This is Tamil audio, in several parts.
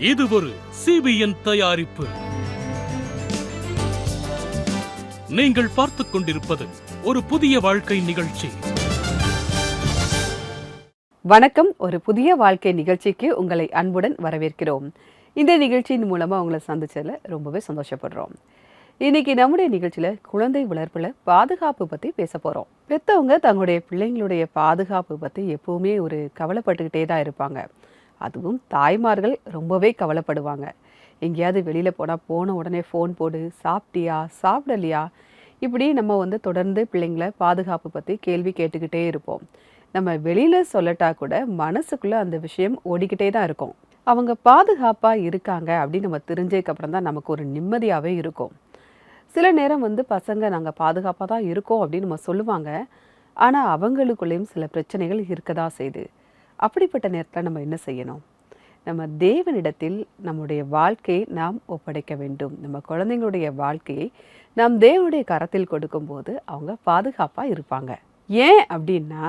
இது ஒரு CBN தயாரிப்பு. நீங்கள் பார்த்துக் கொண்டிருப்பது ஒரு புதிய வாழ்க்கை நிகழ்ச்சி. வணக்கம். ஒரு புதிய வாழ்க்கை நிகழ்ச்சிக்கு உங்களை அன்புடன் வரவேற்கிறோம். இந்த நிகழ்ச்சியின் மூலமா உங்களை சந்திச்சதுல ரொம்பவே சந்தோஷப்படுறோம். இன்னைக்கு நம்முடைய நிகழ்ச்சியில குழந்தை வளர்ப்புல பாதுகாப்பு பத்தி பேச போறோம். பெத்தவங்க தங்களுடைய பிள்ளைங்களுடைய பாதுகாப்பு பத்தி எப்பவுமே ஒரு கவலைப்பட்டுக்கிட்டே தான் இருப்பாங்க. அதுவும் தாய்மார்கள் ரொம்பவே கவலைப்படுவாங்க. எங்கேயாவது வெளியில் போன உடனே ஃபோன் போடு, சாப்பிட்டியா சாப்பிடலையா, இப்படி நம்ம தொடர்ந்து பிள்ளைங்களை பாதுகாப்பு பற்றி கேள்வி கேட்டுக்கிட்டே இருப்போம். நம்ம வெளியில் சொல்லட்டா கூட மனசுக்குள்ளே அந்த விஷயம் ஓடிக்கிட்டே தான் இருக்கும். அவங்க பாதுகாப்பாக இருக்காங்க அப்படின்னு நம்ம தெரிஞ்சதுக்கப்புறம் தான் நமக்கு ஒரு நிம்மதியாகவே இருக்கும். சில நேரம் பசங்க நாங்கள் பாதுகாப்பாக தான் இருக்கோம் அப்படின்னு நம்ம சொல்லுவாங்க. ஆனால் அவங்களுக்குள்ளேயும் சில பிரச்சனைகள் இருக்க தான் செய்யுது. அப்படிப்பட்ட நேரத்தில் நம்ம என்ன செய்யணும்? நம்ம தேவனிடத்தில் நம்முடைய வாழ்க்கையை நாம் ஒப்படைக்க வேண்டும். நம்ம குழந்தைங்களுடைய வாழ்க்கையை நாம் தேவனுடைய கரத்தில் கொடுக்கும்போது அவங்க பாதுகாப்பாக இருப்பாங்க. ஏன் அப்படின்னா,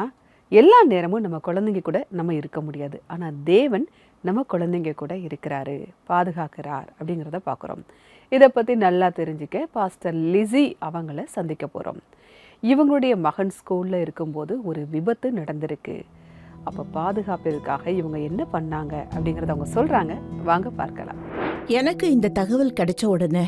எல்லா நேரமும் நம்ம குழந்தைங்க கூட நம்ம இருக்க முடியாது. ஆனால் தேவன் நம்ம குழந்தைங்க கூட இருக்கிறாரு, பாதுகாக்கிறார் அப்படிங்கிறத பார்க்குறோம். இதை பற்றி நல்லா தெரிஞ்சுக்க பாஸ்டர் லிஸி அவங்கள சந்திக்க போகிறோம். இவங்களுடைய மகன் ஸ்கூலில் இருக்கும்போது ஒரு விபத்து நடந்திருக்கு. அப்போ பாதுகாப்பிற்காக இவங்க என்ன பண்ணாங்க அப்படிங்கறத அவங்க சொல்றாங்க. வாங்க பார்க்கலாம். எனக்கு இந்த தகவல் கிடைச்ச உடனே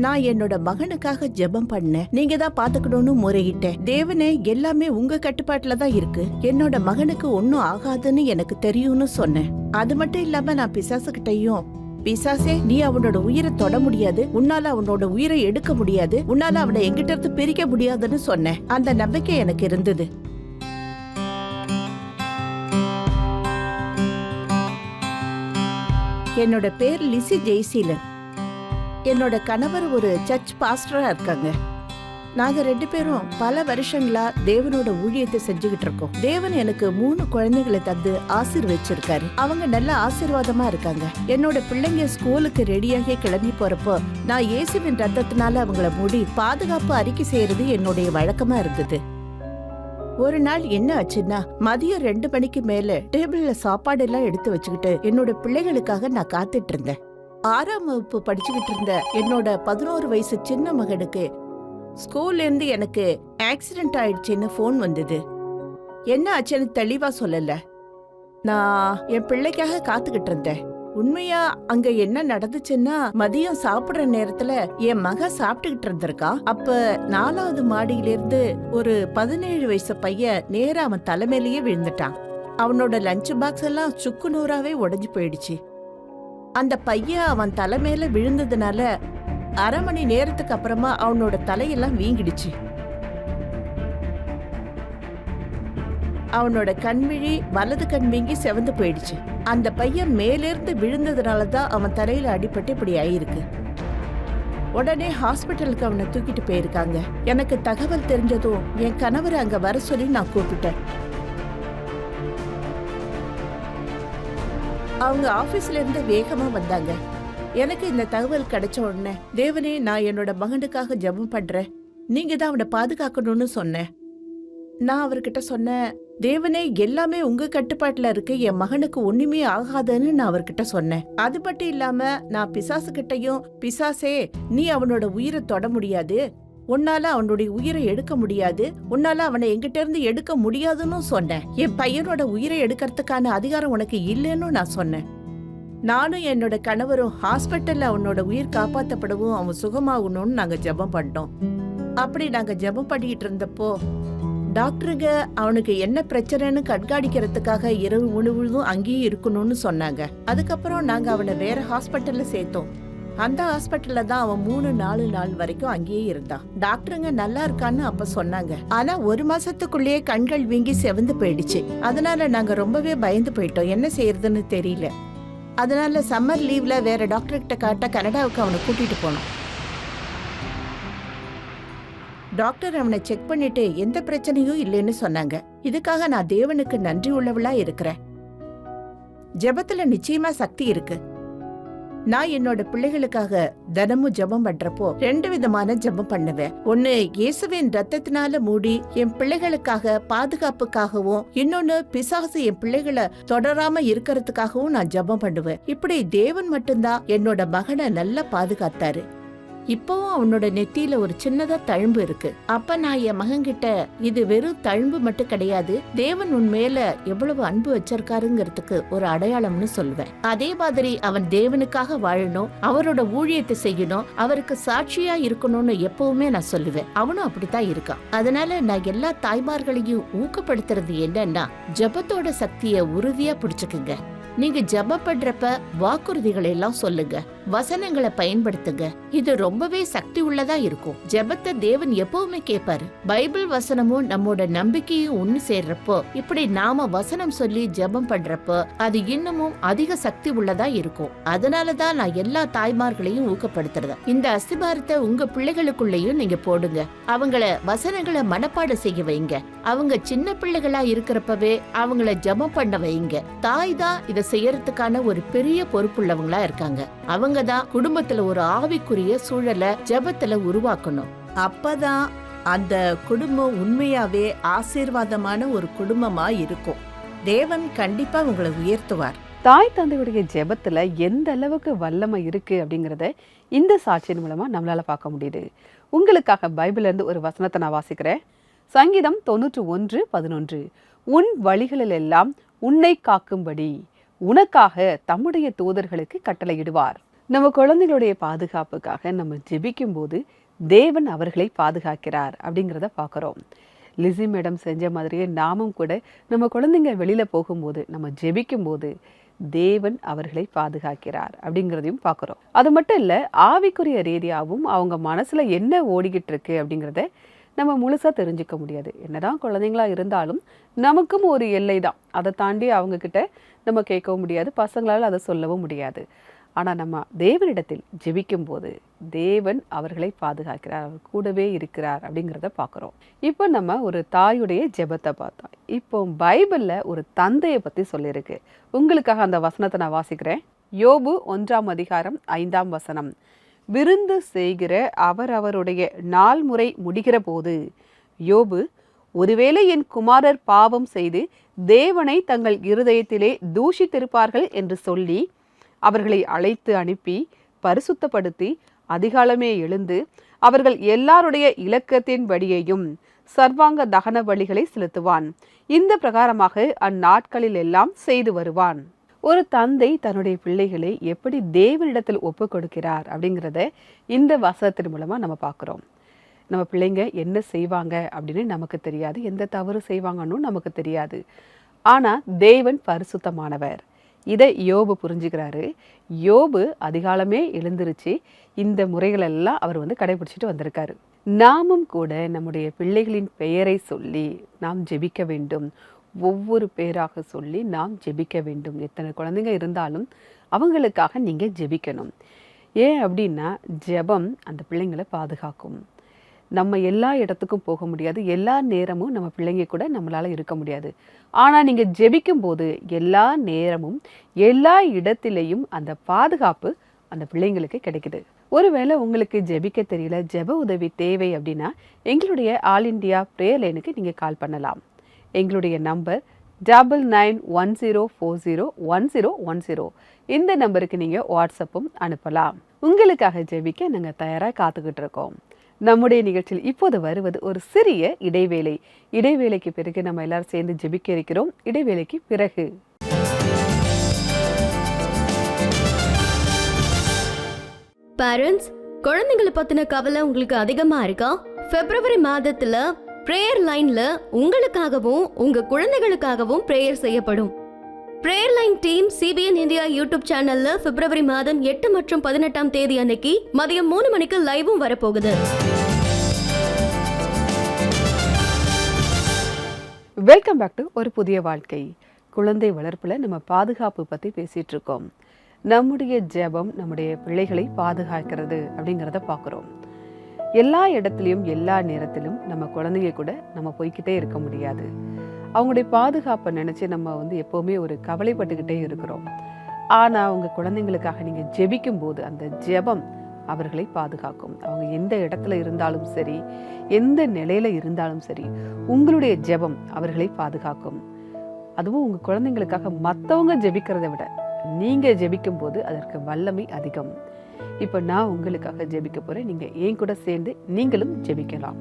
நான் என்னோட மகனுக்காக ஜெபம் பண்ணேன். நீங்க தான் பாத்துக்கணும்னு முறையிட்டேன். தேவனே, எல்லாமே உங்க கட்டுப்பாட்டுல தான் இருக்கு. என்னோட மகனுக்கு ஒன்னும் ஆகாதுன்னு எனக்கு தெரியும்னு சொன்னேன். அது மட்டும் இல்லாம நான் பிசாசுகிட்டையும், பிசாசே, நீ அவனோட உயிரை தொட முடியாது, உன்னால அவனோட உயிரை எடுக்க முடியாது, உன்னால அவனை எங்கிட்ட இருந்து பிரிக்க முடியாதுன்னு சொன்னேன். அந்த நம்பிக்கை எனக்கு இருந்தது. என்னோட பேர் லிஸி ஜெய்சீலன். என்னோட கணவர் ஒரு சர்ச் பாஸ்டரா இருக்காங்க. நாங்க 2 பேரும் பல வருஷங்களா தேவனோட ஊழியத்தை செஞ்சுக்கிட்டு இருக்கோம். தேவன் எனக்கு 3 குழந்தைகளை தந்து ஆசீர்வதிச்சிருக்காரு. அவங்க நல்ல ஆசீர்வாதமா இருக்காங்க. என்னோட பிள்ளைங்க ஸ்கூலுக்கு ரெடியாகி கிளம்பி போறப்போ நான் இயேசுவின் ரத்தத்தினால அவங்கள மூடி பாதுகாப்பு அறிக்கை செய்யறது என்னுடைய வழக்கமா இருந்தது. ஒரு நாள் என்ன ஆச்சுன்னா, மதியம் 2 மணிக்கு மேல டேபிள்ல சாப்பாடு எல்லாம் எடுத்து வச்சுக்கிட்டு என்னோட பிள்ளைகளுக்காக நான் காத்துட்டு இருந்தேன். 6ஆம் வகுப்பு படிச்சுக்கிட்டு இருந்த என்னோட 11 வயசு சின்ன மகனுக்கு ஸ்கூல்ல இருந்து எனக்கு ஆக்சிடென்ட் ஆயிடுச்சுன்னு போன் வந்தது. என்ன ஆச்சுன்னு தெளிவா சொல்லல. நான் என் பிள்ளைக்காக காத்துக்கிட்டு இருந்தேன். உண்மையா அங்க என்ன நடந்துச்சுன்னா, மதியம் சாப்பிடுற நேரத்துல என் மக சாப்பிட்டுக்கிட்டு இருந்திருக்கா. அப்ப 4வது மாடியிலிருந்து ஒரு 17 வயசு பையன் நேரா அவன் தலைமையிலேயே விழுந்துட்டான். அவனோட லஞ்ச் பாக்ஸ் எல்லாம் சுக்கு நூறாவே உடைஞ்சு போயிடுச்சு. அந்த பையன் அவன் தலைமையில விழுந்ததுனால அரை மணி நேரத்துக்கு அப்புறமா அவனோட தலையெல்லாம் வீங்கிடுச்சு. அவனோட கண்விழி வலது கண் வீங்கி செவந்து போயிடுச்சு. அந்த பையன் மேலிருந்து விழுந்ததுனாலதான் அவன் தலையில அடிபட்டு இப்படி ஆயிருக்கு. உடனே ஹாஸ்பிட்டலுக்கு அவனை தூக்கிட்டு போயிருக்காங்க. எனக்கு தகவல் தெரிஞ்சதும் என் கணவரை அங்க வர சொல்லி நான் கூப்பிட்டேன். அவங்க ஆபீஸ்ல இருந்து வேகமா வந்தாங்க. எனக்கு இந்த தகவல் கிடைச்ச உடனே, தேவனே, நான் என்னோட மகனுக்காக ஜெபம் பண்றேன், நீங்க தான் அவனை பாதுகாக்கணும்னு சொன்னேன். நான் அவர்கிட்ட சொன்னேன், தேவனே, எல்லாமே உங்க கட்டுப்பாட்டுல இருக்கு, என் மகனுக்கு ஒண்ணுமே ஆகாதுன்னு நான் அவர்கிட்ட சொன்னேன். அது மட்டும் இல்லாம நான் பிசாசு கிட்டையும், பிசாசே, நீ அவனோட உயிரை தொட முடியாது, உன்னால அவனுடைய உயிரை எடுக்க முடியாது, உன்னால அவனை எங்கிட்ட இருந்து எடுக்க முடியாதுன்னு சொன்னேன். என் பையனோட உயிரை எடுக்கிறதுக்கான அதிகாரம் உனக்கு இல்லைன்னு நான் சொன்னேன். நானும் என்னோட கணவரும் ஹாஸ்பிட்டல்ல அவனோட உயிர் காப்பாற்றப்படவும் அவன் சுகமாகணும்னு நாங்க ஜெபம் பண்ணோம். அப்படி நாங்க ஜெபம் பண்ணிட்டு இருந்தப்போ டாக்டருங்க அவனுக்கு என்ன பிரச்சனைன்னு கண்காணிக்கிறதுக்காக இரவு முழுவதும் அங்கேயே இருக்கணும்னு சொன்னாங்க. அதுக்கப்புறம் நாங்க அவனை வேற ஹாஸ்பிட்டல்ல சேர்த்தோம். அந்த ஹாஸ்பிட்டல்ல தான் அவன் 3-4 நாள் வரைக்கும் அங்கேயே இருந்தான். டாக்டருங்க நல்லா இருக்கான்னு அப்ப சொன்னாங்க. ஆனா 1 மாசத்துக்குள்ளேயே கண்கள் வீங்கி செவந்து போயிடுச்சு. அதனால நாங்க ரொம்பவே பயந்து போயிட்டோம். என்ன செய்யறதுன்னு தெரியல. அதனால சம்மர் லீவ்ல வேற டாக்டர் கிட்ட காட்ட கனடாவுக்கு அவனை கூட்டிட்டு போனோம். டாக்டர் அவனை செக் பண்ணிட்டு எந்த பிரச்சனையும் இல்லைன்னு சொன்னாங்க. இதுக்காக நான் தேவனுக்கு நன்றி உள்ளவளா இருக்கிறேன். ஜெபத்துல நிச்சயமா சக்தி இருக்கு. நான் என்னோட பிள்ளைகளுக்காக தினமும் ஜெபம் பண்றப்போ 2 விதமான ஜெபம் பண்ணுவேன். ஒன்னு இயேசுவின் ரத்தத்தினால மூடி என் பிள்ளைகளுக்காக பாதுகாப்புக்காகவும், இன்னொன்னு பிசாசு என் பிள்ளைகளை தொடராம இருக்கிறதுக்காகவும் நான் ஜெபம் பண்ணுவேன். இப்படி தேவன் மட்டும்தான் என்னோட மகனை நல்லா பாதுகாத்தாரு. இப்பவும் அவனோட நெத்தியில ஒரு சின்னதா தழும்பு இருக்கு. அப்ப நான் என் மகன்கிட்ட இது வெறும் தழும்பு மட்டும் கிடையாது, தேவன் உன் மேல எவ்வளவு அன்பு வச்சிருக்காருங்கிறதுக்கு ஒரு அடையாளம்னு சொல்லுவேன். அதே மாதிரி அவன் தேவனுக்காக வாழணும், அவரோட ஊழியத்தை செய்யணும், அவருக்கு சாட்சியா இருக்கணும்னு எப்பவுமே நான் சொல்லுவேன். அவனும் அப்படித்தான் இருக்கான். அதனால நான் எல்லா தாய்மார்களையும் ஊக்கப்படுத்துறது என்னன்னா, ஜெபத்தோட சக்தியை உறுதியா பிடிச்சுக்குங்க. நீங்க ஜெபம் பண்றப்ப வாக்குறுதிகளை எல்லாம் சொல்லுங்க, வசனங்களை பயன்படுத்துங்க. இது ரொம்பவே சக்தி உள்ளதா இருக்கும். ஜெபத்தை தேவன் எப்பவுமே கேட்பாரு. பைபிள் வசனமும் நம்மோட நம்பிக்கையும் ஒண்ணு சேர்றப்போ, இப்படி நாம வசனம் சொல்லி ஜெபம் பண்றப்போ அது இன்னமும் அதிக சக்தி உள்ளதா இருக்கும். அதனாலதான் நான் எல்லா தாய்மார்களையும் ஊக்கப்படுத்துறேன். இந்த அஸ்திபாரத்தை உங்க பிள்ளைகளுக்குள்ளயும் நீங்க போடுங்க. அவங்கள வசனங்களை மனப்பாடம் செய்ய வைங்க. அவங்க சின்ன பிள்ளைகளா இருக்கிறப்பவே அவங்கள ஜெபம் பண்ண வைங்க. தாய் தான் இத செய்யறதுக்கான ஒரு பெரிய பொறுப்புள்ளவங்களா இருக்காங்க. அவங்கதான் குடும்பத்துல ஒரு ஆவிக்குரிய சூழலை ஜெபத்துல உருவாக்கணும். அப்பதான் அந்த குடும்பம் உண்மையாவே ஆசீர்வாதமான ஒரு குடும்பமா இருக்கும். தேவன் கண்டிப்பா உங்களை உயர்த்துவார். தாய் தந்தையுடைய ஜெபத்துல எந்த அளவுக்கு வல்லமை இருக்கு அப்படிங்கறத இந்த சாட்சியின் மூலமா நம்மளால பார்க்க முடியுது. உங்களுக்காக பைபிள்ல இருந்து ஒரு வசனத்தை நான் வாசிக்கிறேன். சங்கீதம் 91:11. உன் வழிகளில் எல்லாம் உன்னை காக்கும்படி உனக்காக தம்முடைய தூதர்களுக்கு கட்டளையிடுவார். நம்ம குழந்தைகளுடைய பாதுகாப்புக்காக நம்ம ஜெபிக்கும் போது தேவன் அவர்களை பாதுகாக்கிறார் அப்படிங்கிறத பார்க்குறோம். லிசி மேடம் செஞ்ச மாதிரியே நாமும் கூட நம்ம குழந்தைங்க வெளியில போகும்போது நம்ம ஜெபிக்கும் போது தேவன் அவர்களை பாதுகாக்கிறார் அப்படிங்கிறதையும் பார்க்குறோம். அது மட்டும் இல்லை, ஆவிக்குரிய ரீதியாகவும் அவங்க மனசுல என்ன ஓடிக்கிட்டு இருக்கு அப்படிங்கிறத நம்ம முழுசாக தெரிஞ்சுக்க முடியாது. என்னதான் குழந்தைங்களா இருந்தாலும் நமக்கும் ஒரு எல்லை தான். அதை தாண்டி அவங்கக்கிட்ட நம்ம கேட்கவும் முடியாது, பசங்களால் அதை சொல்லவும் முடியாது. ஆனால் நம்ம தேவனிடத்தில் ஜெபிக்கும் போது தேவன் அவர்களை பாதுகாக்கிறார், அவர் கூடவே இருக்கிறார் அப்படிங்கிறத பார்க்குறோம். இப்போ நம்ம ஒரு தாயுடைய ஜெபத்தை பார்த்தோம். இப்போ பைபிளில் ஒரு தந்தையை பற்றி சொல்லியிருக்கு. உங்களுக்காக அந்த வசனத்தை நான் வாசிக்கிறேன். யோபு 1:5 விருந்து செய்கிற அவரவருடைய நாள் முறை முடிகிற போது யோபு, ஒருவேளை என் குமாரர் பாவம் செய்து தேவனை தங்கள் இருதயத்திலே தூஷித்திருப்பார்கள் என்று சொல்லி அவர்களை அழைத்து அனுப்பி பரிசுத்தப்படுத்தி அதிகாலமே எழுந்து அவர்கள் எல்லாருடைய இலக்கத்தின்படியையும் சர்வாங்க தகன பலிகளை செலுத்துவான். இந்த பிரகாரமாக அந்நாட்களில் எல்லாம் செய்து வருவான். ஒரு தந்தை தன்னுடைய பிள்ளைகளை எப்படி தேவனிடத்தில் ஒப்பு கொடுக்கிறார் அப்படிங்கிறத இந்த வசனத்தின் மூலமாக நம்ம பார்க்குறோம். நம்ம பிள்ளைங்க என்ன செய்வாங்க அப்படின்னு நமக்கு தெரியாது, எந்த தவறு செய்வாங்கன்னு நமக்கு தெரியாது. ஆனால் தேவன் பரிசுத்தமானவர். இதை யோபு புரிஞ்சுக்கிறாரு. யோபு அதிகாலமே எழுந்திருச்சு இந்த முறைகளெல்லாம் அவர் கடைபிடிச்சிட்டு வந்திருக்காரு. நாமும் கூட நம்முடைய பிள்ளைகளின் பெயரை சொல்லி நாம் ஜெபிக்க வேண்டும். ஒவ்வொரு பேராக சொல்லி நாம் ஜெபிக்க வேண்டும். எத்தனை குழந்தைங்க இருந்தாலும் அவங்களுக்காக நீங்கள் ஜெபிக்கணும். ஏன் அப்படின்னா ஜெபம் அந்த பிள்ளைங்களை பாதுகாக்கும். நம்ம எல்லா இடத்துக்கும் போக முடியாது, எல்லா நேரமும் நம்ம பிள்ளைங்க கூட நம்மளால் இருக்க முடியாது. ஆனால் நீங்கள் ஜெபிக்கும் போது எல்லா நேரமும் எல்லா இடத்திலையும் அந்த பாதுகாப்பு அந்த பிள்ளைங்களுக்கு கிடைக்குது. ஒருவேளை உங்களுக்கு ஜெபிக்க தெரியல, ஜெப உதவி தேவை அப்படின்னா எங்களுடைய ஆல் இண்டியா ப்ரேயர் லைனுக்கு நீங்கள் கால் பண்ணலாம். எங்களுடைய நம்பர் 9910401010. இந்த நம்பருக்கு நீங்கள் வாட்ஸ்அப்பும் அனுப்பலாம். உங்களுக்காக ஜெபிக்க நாங்கள் தயாராக காத்துக்கிட்டு இருக்கோம். நம்முடைய நிகழ்ச்சியில் இப்போது வருவது ஒரு சிறிய இடைவேளை. இடைவேளைக்கு பிறகு நம்ம எல்லாரும் சேர்ந்து ஜெபிக்க இருக்கிறோம். இடைவேளைக்கு பிறகு பேரண்ட்ஸ், குழந்தைங்களை பத்தின கவலை உங்களுக்கு அதிகமா இருக்கா? பிப்ரவரி மாதத்துல பிரேயர் லைன்ல உங்களுக்காகவும் உங்க குழந்தைகளுக்காகவும் பிரேயர் செய்யப்படும். Prayer line team CBN India YouTube சேனல்ல பிப்ரவரி மாதம் 8 மற்றும் 18ஆம் தேதி அன்னைக்கு மதியம் 3 மணிக்கு லைவும் வரப்போகுது. வெல்கம் பேக் டு ஒரு புதிய வாழ்க்கை. குழந்தை வளர்ப்புல நம்ம பாதுகாப்பு பத்தி பேசிட்டு இருக்கோம். நம்முடைய ஜெபம் நம்முடைய பிள்ளைகளை பாதுகாக்கிறது அப்படிங்கிறத பார்க்குறோம். எல்லா இடத்துலையும் எல்லா நேரத்திலும் நம்ம குழந்தைங்க கூட நம்ம போய்கிட்டே இருக்க முடியாது. அவங்களுடைய பாதுகாப்பை நினச்சி நம்ம எப்போவுமே ஒரு கவலைப்பட்டுக்கிட்டே இருக்கிறோம். ஆனால் உங்கள் குழந்தைங்களுக்காக நீங்கள் ஜெபிக்கும் போது அந்த ஜெபம் அவர்களை பாதுகாக்கும். அவங்க எந்த இடத்துல இருந்தாலும் சரி, எந்த நிலையில இருந்தாலும் சரி, உங்களுடைய ஜெபம் அவர்களை பாதுகாக்கும். அதுவும் உங்கள் குழந்தைங்களுக்காக மற்றவங்க ஜெபிக்கிறத விட நீங்கள் ஜெபிக்கும் போது அதற்கு வல்லமை அதிகம். இப்போ நான் உங்களுக்காக ஜெபிக்க போகிறேன். நீங்கள் என் கூட சேர்ந்து நீங்களும் ஜெபிக்கலாம்.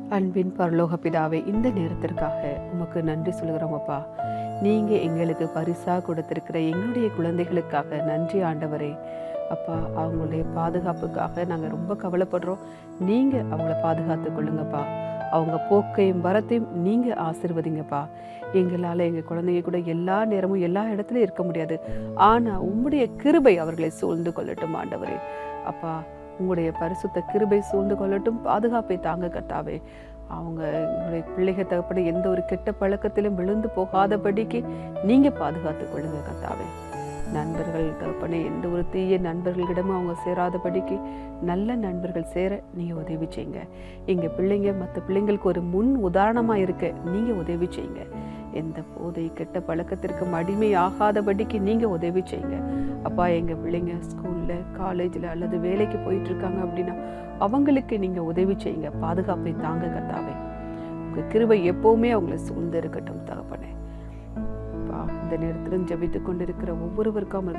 அன்பின் பரலோக பிதாவே, இந்த நேரத்திற்காக உமக்கு நன்றி சொல்கிறோம் அப்பா. நீங்கள் எங்களுக்கு பரிசாக கொடுத்திருக்கிற எங்களுடைய குழந்தைகளுக்காக நன்றி ஆண்டவரே. அப்பா, அவங்களுடைய பாதுகாப்புக்காக நாங்கள் ரொம்ப கவலைப்படுறோம். நீங்கள் அவங்கள பாதுகாத்து கொள்ளுங்கப்பா. அவங்க போக்கையும் வரத்தையும் நீங்கள் ஆசீர்வதிங்கப்பா. எங்களால் எங்கள் குழந்தைங்க கூட எல்லா நேரமும் எல்லா இடத்துலையும் இருக்க முடியாது. ஆனால் உம்முடைய கிருபை அவர்களை சூழ்ந்து கொள்ளட்டும் ஆண்டவரே. அப்பா, உங்களுடைய பரிசுத்த கிருபை சூழ்ந்து கொள்ளட்டும். பாதுகாப்பை தாங்க கர்த்தாவே. அவங்க எங்களுடைய பிள்ளைகள் தகப்படி எந்த ஒரு கெட்ட பழக்கத்திலும் விழுந்து போகாதபடிக்கு நீங்கள் பாதுகாத்து கொள்ளுங்க கர்த்தாவே. நண்பர்கள் தகப்பனே, எந்த ஒரு தீய நண்பர்களிடமும் அவங்க சேராதபடிக்கு நல்ல நண்பர்கள் சேர நீங்கள் உதவி செய்யுங்க. எங்கள் பிள்ளைங்க மற்ற பிள்ளைங்களுக்கு ஒரு முன் உதாரணமாக இருக்க நீங்கள் உதவி செய்யுங்க. எந்த போதை கெட்ட பழக்கத்திற்கு அடிமை ஆகாதபடிக்கு நீங்கள் உதவி செய்யுங்க. அப்பா, எங்கள் பிள்ளைங்க ஸ்கூலில் காலேஜில் அல்லது வேலைக்கு போயிட்டு இருக்காங்க அப்படின்னா அவங்களுக்கு நீங்கள் உதவி செய்யுங்க. பாதுகாப்பை தாங்க கர்த்தாவே. உங்கள் கிருபை எப்போவுமே அவங்கள சூழ்ந்து இருக்கட்டும் தகப்பனே. இந்த நேரத்திலும் ஜெபித்து கொண்டிருக்கிற ஒவ்வொருவருக்கும்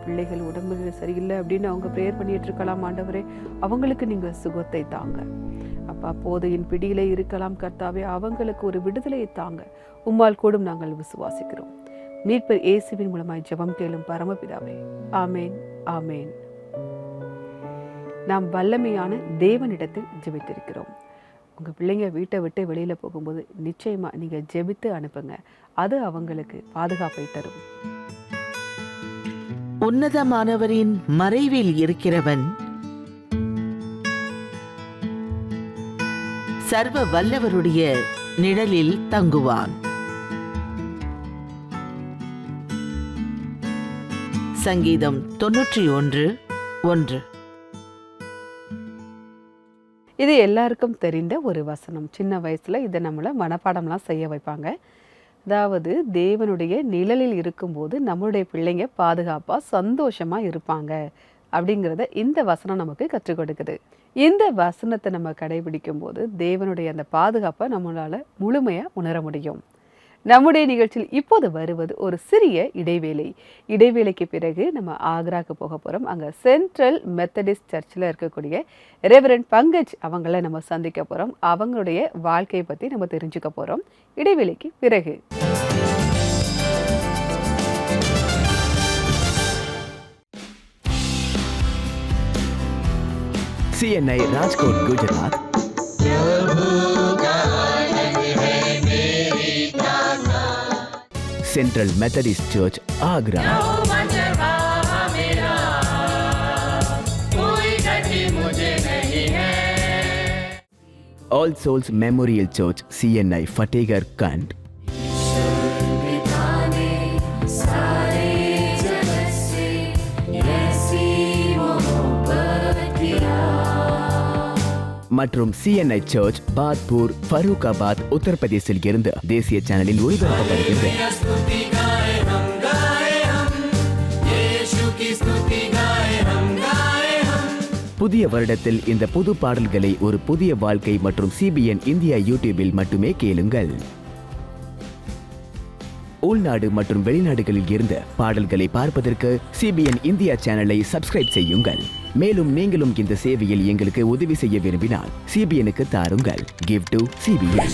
பிள்ளைகள் உடம்பு சரியில்லை அப்படின்னு அவங்க ப்ரேயர் பண்ணிட்டு இருக்கலாம் ஆண்டவரே. அவங்களுக்கு நீங்கள் சுகத்தை தாங்க அப்பா. போதையின் பிடியிலே இருக்கலாம் கர்த்தாவே, அவங்களுக்கு ஒரு விடுதலையை தாங்க. உம்மால் கூடும் நாங்கள் விசுவாசிக்கிறோம். மீட்பர் இயேசுவின் மூலமாய் ஜெபம் கேளும் பரமபிதாவே. ஆமேன், ஆமேன். நாம் வல்லமையான தேவனிடத்தில் ஜெபித்திருக்கிறோம். உங்கள் பிள்ளைங்க வீட்டை விட்டு வெளியில் போகும்போது நிச்சயமாக நீங்கள் ஜெபித்து அனுப்புங்க. அது அவங்களுக்கு பாதுகாப்பை தரும். உன்னதமானவரின் மறைவில் இருக்கிறவன் சர்வ வல்லவருடைய நிழலில் தங்குவான். சங்கீதம் 91:1. இது எல்லாருக்கும் தெரிந்த ஒரு வசனம். சின்ன வயசுல இதை நம்மளை மனப்பாடம்லாம் செய்ய வைப்பாங்க. அதாவது, தேவனுடைய நிழலில் இருக்கும்போது நம்மளுடைய பிள்ளைங்க பாதுகாப்பாக சந்தோஷமாக இருப்பாங்க அப்படிங்கிறத இந்த வசனம் நமக்கு கற்றுக் கொடுக்குது. இந்த வசனத்தை நம்ம கடைபிடிக்கும் போது தேவனுடைய அந்த பாதுகாப்பை நம்மளால் முழுமையாக உணர முடியும். நம்முடைய நிகழ்ச்சியில் இப்போது வருவது ஒரு சிறிய இடைவேளை. இடைவேளைக்கு பிறகு நம்ம ஆக்ராக்கு போக போகிறோம். அங்கே சென்ட்ரல் மெத்தடிஸ்ட் சர்ச்சில் இருக்கக்கூடிய ரெவரண்ட் பங்கஜ் அவங்கள நம்ம சந்திக்க போகிறோம். அவங்களுடைய வாழ்க்கையை பற்றி நம்ம தெரிஞ்சுக்க போகிறோம் இடைவேளைக்கு பிறகு. CNI Rajkot Gujarat central Methodist church Agra all souls memorial church CNI Fatehgarh कंड மற்றும் CNI சர்ச் பாத்பூர் ஃபரூக்காபாத் உத்தரப்பிரதேசில் இருந்து தேசிய சேனலில் ஒளிபரப்பப்படுகிறது. புதிய வருடத்தில் இந்த புது பாடல்களை ஒரு புதிய வாழ்க்கை மற்றும் CBN இந்தியா யூடியூபில் மட்டுமே கேளுங்கள். உள்நாடு மற்றும் வெளிநாடுகளில் இருந்து பாடல்களை பார்ப்பதற்கு CBN இந்தியா சேனலை சப்ஸ்கிரைப் செய்யுங்கள். மேலும் நீங்களும் இந்த சேவையில் எங்களுக்கு உதவி செய்ய விரும்பினால் CBNக்கு தாருங்கள். Give to CBN.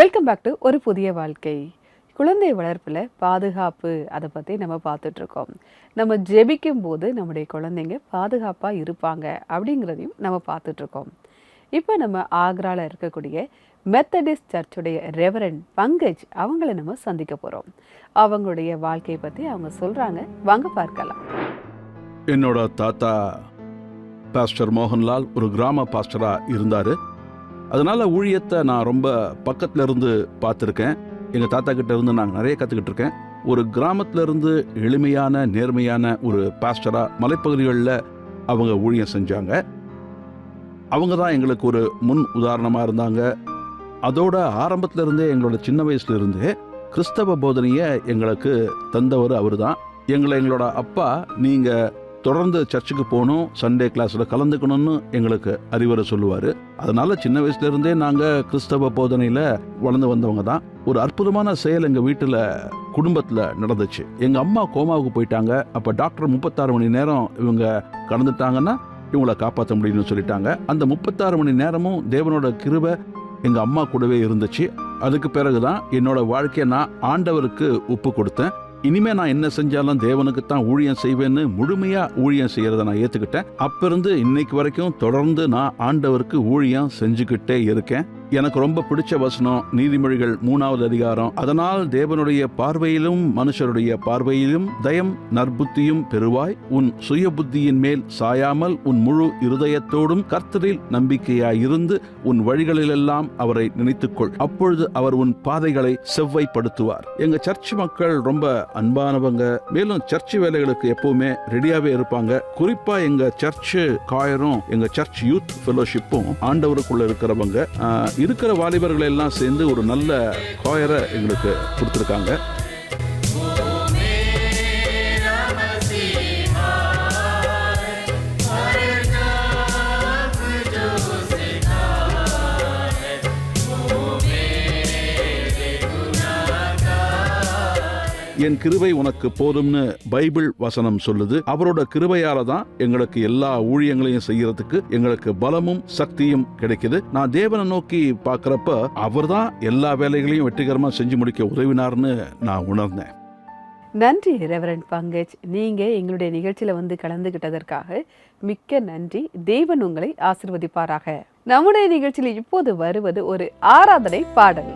Welcome back to ஒரு புதிய வாழ்க்கை. குழந்தை வளர்ப்பில் பாதுகாப்பு அதை பற்றி நம்ம பார்த்துட்ருக்கோம். நம்ம ஜெபிக்கும் போது நம்முடைய குழந்தைங்க பாதுகாப்பாக இருப்பாங்க அப்படிங்கிறதையும் நம்ம பார்த்துட்ருக்கோம். இப்போ நம்ம ஆக்ராவில் இருக்கக்கூடிய மெத்தடிஸ்ட் சர்ச்சுடைய ரெவரண்ட் பங்கஜ் அவங்கள நம்ம சந்திக்க போகிறோம். அவங்களுடைய வாழ்க்கையை பற்றி அவங்க சொல்கிறாங்க, வாங்க பார்க்கலாம். என்னோட தாத்தா பாஸ்டர் மோகன்லால் ஒரு கிராம பாஸ்டராக இருந்தார். அதனால் ஊழியத்தை நான் ரொம்ப பக்கத்தில் இருந்து பார்த்துருக்கேன். எங்கள் தாத்தா கிட்ட இருந்து நாங்கள் நிறைய கற்றுக்கிட்டு இருக்கேன். ஒரு கிராமத்தில் இருந்து எளிமையான நேர்மையான ஒரு பாஸ்டராக மலைப்பகுதிகளில் அவங்க ஊழியம் செஞ்சாங்க. அவங்க தான் எங்களுக்கு ஒரு முன் உதாரணமாக இருந்தாங்க. அதோட ஆரம்பத்தில் இருந்தே எங்களோட சின்ன வயசுல இருந்தே கிறிஸ்தவ போதனையை எங்களுக்கு தந்தவர் அவர் தான். எங்களோட அப்பா நீங்கள் தொடர்ந்து சர்ச்சுக்கு போகணும், சண்டே கிளாஸில் கலந்துக்கணும்னு எங்களுக்கு அறிவுரை சொல்லுவார். அதனால சின்ன வயசுல இருந்தே நாங்கள் கிறிஸ்தவ போதனையில் வளர்ந்து வந்தவங்க தான். ஒரு அற்புதமான செயல் எங்கள் வீட்டில் குடும்பத்தில் நடந்துச்சு. எங்கள் அம்மா கோமாவுக்கு போயிட்டாங்க. அப்போ டாக்டர் 36 மணி நேரம் இவங்க கடந்துட்டாங்கன்னா இவங்களை காப்பாற்ற முடியும்னு சொல்லிட்டாங்க. அந்த 36 மணி நேரமும் தேவனோட கிருபை எங்கள் அம்மா கூடவே இருந்துச்சு. அதுக்கு பிறகுதான் என்னோட வாழ்க்கையை நான் ஆண்டவருக்கு ஒப்பு கொடுத்தேன். இனிமே நான் என்ன செஞ்சாலும் தேவனுக்கு தான் ஊழியம் செய்வேன்னு முழுமையா ஊழியம் செய்யறதை நான் ஏத்துக்கிட்டேன். அப்ப இருந்து இன்னைக்கு வரைக்கும் தொடர்ந்து நான் ஆண்டவருக்கு ஊழியம் செஞ்சுக்கிட்டே இருக்கேன். எனக்கு ரொம்ப பிடிச்ச வசனம் நீதிமொழிகள் 3வது அதிகாரம். அதனால் தேவனுடைய பார்வையிலும் மனுஷருடைய பார்வையிலும் தயம் நற்புத்தியும் பெறுவாய். உன் சுய புத்தியின் மேல் சாயாமல் உன் முழு இருதயத்தோடும் கர்த்தரில் நம்பிக்கையாயிருந்து உன் வழிகளிலெல்லாம் அவரை நினைத்துக்கொள். அப்பொழுது அவர் உன் பாதைகளை செவ்வைப்படுத்துவார். எங்க சர்ச் மக்கள் ரொம்ப அன்பானவங்க. மேலும் சர்ச் வேலைகளுக்கு எப்பவுமே ரெடியாவே இருப்பாங்க. குறிப்பா எங்க சர்ச் காயரும் எங்க சர்ச் யூத் ஃபெலோஷிப்பும் ஆண்டவருக்குள்ள இருக்கிறவங்க இருக்கிற வாலிபர்கள் எல்லாம் சேர்ந்து ஒரு நல்ல காயரை எங்களுக்கு கொடுத்துருக்காங்க. என் கிருபை உனக்கு போதும்னு பைபிள் வசனம் சொல்லுது. அவரோட கிருபையால தான் எங்களுக்கு எல்லா ஊழியங்களையும் செய்யறதுக்கு எங்களுக்கு பலமும் சக்தியும் கிடைக்குது. நான் தேவனை நோக்கி பார்க்கறப்ப அவர் தான் எல்லா வேலைகளையும் வெற்றிகரமா செஞ்சு முடிக்க உதவினார்னு நான் உணர்ந்தேன். நன்றி ரெவரண்ட் பங்கஜ், நீங்க எங்களுடைய நிகழ்ச்சியில வந்து கலந்துகிட்டதற்காக மிக்க நன்றி. தேவன் உங்களை ஆசீர்வதிப்பாராக. நம்முடைய நிகழ்ச்சியில் இப்போது வருவது ஒரு ஆராதனை பாடல்.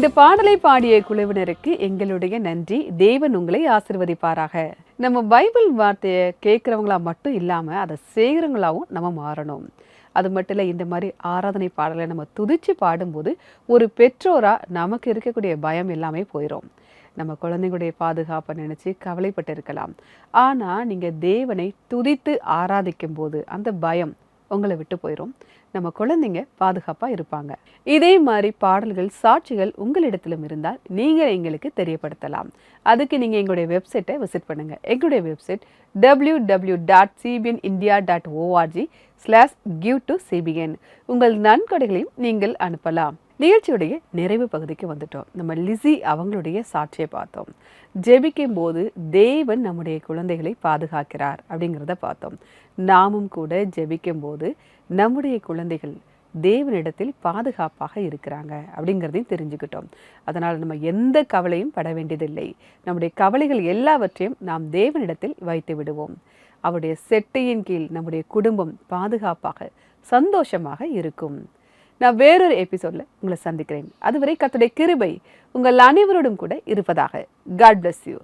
இந்த பாடலை பாடிய குழுவினருக்கு எங்களுடைய நன்றி. தேவன் உங்களை ஆசீர்வதிப்பாராக. நம்ம பைபிள் வார்த்தையை கேட்குறவங்களா மட்டும் இல்லாமல் அதை செய்கிறவங்களாவும் நம்ம மாறணும். அது மட்டும் இல்லை, இந்த மாதிரி ஆராதனை பாடலை நம்ம துதிச்சு பாடும்போது ஒரு பெற்றோராக நமக்கு இருக்கக்கூடிய பயம் எல்லாமே போயிடும். நம்ம குழந்தைங்களுடைய பாதுகாப்பை நினச்சி கவலைப்பட்டு இருக்கலாம். ஆனால் நீங்கள் தேவனை துதித்து ஆராதிக்கும் போது அந்த பயம் உங்களை விட்டு போயிடும். நம்ம குழந்தைங்க பாதுகாப்பாக இருப்பாங்க. இதே மாதிரி பாடல்கள், சாட்சிகள் உங்களிடத்திலும் இருந்தால் நீங்கள் எங்களுக்கு தெரியப்படுத்தலாம். அதுக்கு நீங்கள் எங்களுடைய வெப்சைட்டை விசிட் பண்ணுங்கள். எங்களுடைய வெப்சைட் www.cbnindia.org/give-to-cbn. உங்கள் நன்கொடைகளையும் நீங்கள் அனுப்பலாம். நிகழ்ச்சியுடைய நிறைவு பகுதிக்கு வந்துட்டோம். நம்ம லிசி அவங்களுடைய சாட்சியை பார்த்தோம். ஜெபிக்கும் போது தேவன் நம்முடைய குழந்தைகளை பாதுகாக்கிறார் அப்படிங்கிறத பார்த்தோம். நாமும் கூட ஜெபிக்கும் போது நம்முடைய குழந்தைகள் தேவனிடத்தில் பாதுகாப்பாக இருக்கிறாங்க அப்படிங்கிறதையும் தெரிஞ்சுக்கிட்டோம். அதனால் நம்ம எந்த கவலையும் பட வேண்டியதில்லை. நம்முடைய கவலைகள் எல்லாவற்றையும் நாம் தேவனிடத்தில் வைத்து விடுவோம். அவருடைய செட்டையின் கீழ் நம்முடைய குடும்பம் பாதுகாப்பாக சந்தோஷமாக இருக்கும். நான் வேறொரு எபிசோட்ல உங்களை சந்திக்கிறேன். அதுவரை கர்த்தருடைய கிருபை உங்கள் அனைவரோடும் கூட இருப்பதாக. God bless you.